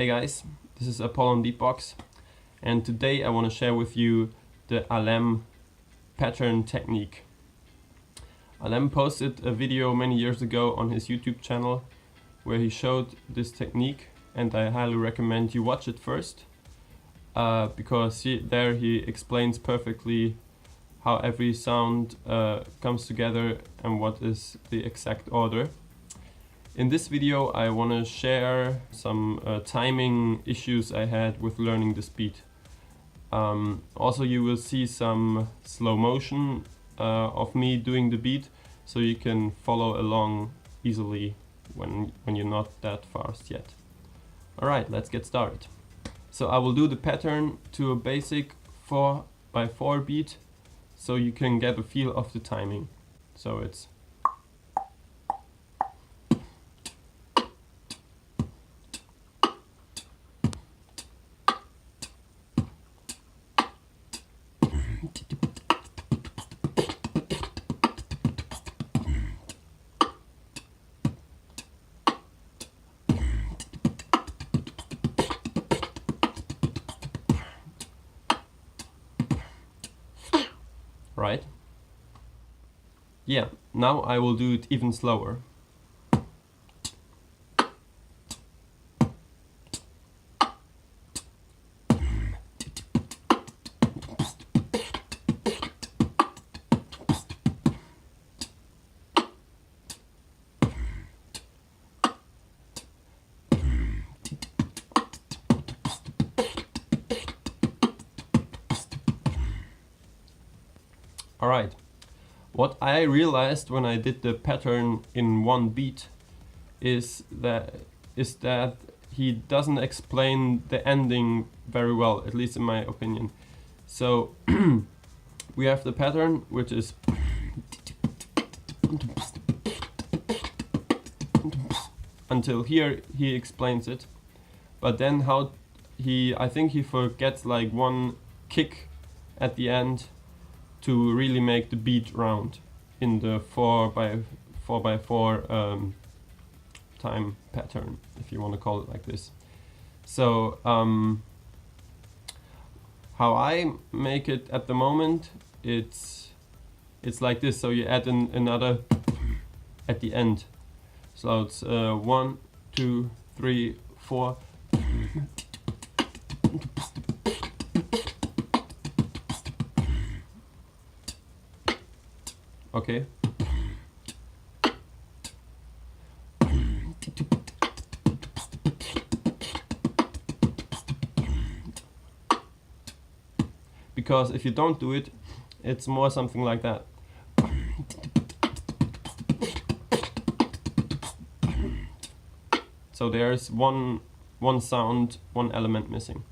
Hey guys, this is A-Pollon Beatbox, and today I want to share with you the Alem Pattern Technique. Alem posted a video many years ago on his YouTube channel where he showed this technique, and I highly recommend you watch it first because there he explains perfectly how every sound comes together and what is the exact order. In this video I want to share some timing issues I had with learning this beat. Also you will see some slow motion of me doing the beat, so you can follow along easily when you're not that fast yet. Alright, let's get started. So I will do the pattern to a basic 4x4 beat so you can get a feel of the timing. So it's right? Yeah, now I will do it even slower. Alright, what I realized when I did the pattern in one beat is that he doesn't explain the ending very well, at least in my opinion. So we have the pattern, which is until here he explains it, but then I think he forgets like one kick at the end to really make the beat round in the 4x4 time pattern, if you want to call it like this. So how I make it at the moment, it's like this. So you add another at the end. So it's 1, 2, 3, 4. Okay. Because if you don't do it, it's more something like that. So there's one sound, one element missing.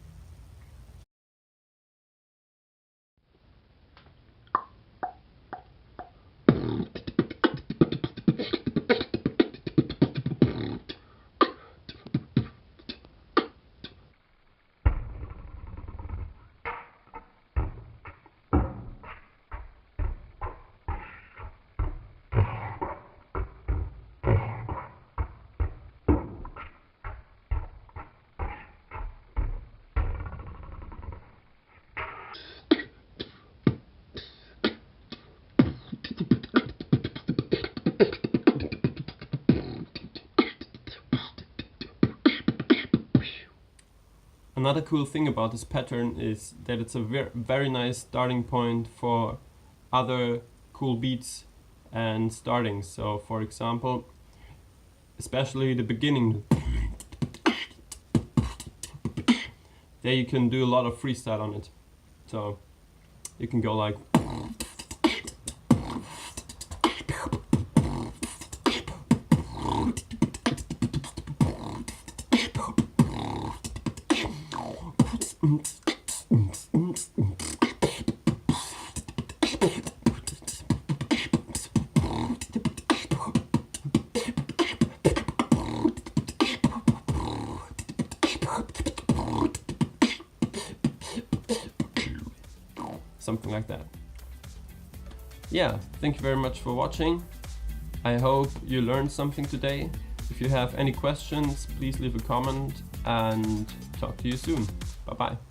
Another cool thing about this pattern is that it's a very nice starting point for other cool beats and startings. So for example, especially the beginning, there you can do a lot of freestyle on it. So you can go like something like that. Yeah, thank you very much for watching. I hope you learned something today. If you have any questions, please leave a comment, and talk to you soon. Bye bye.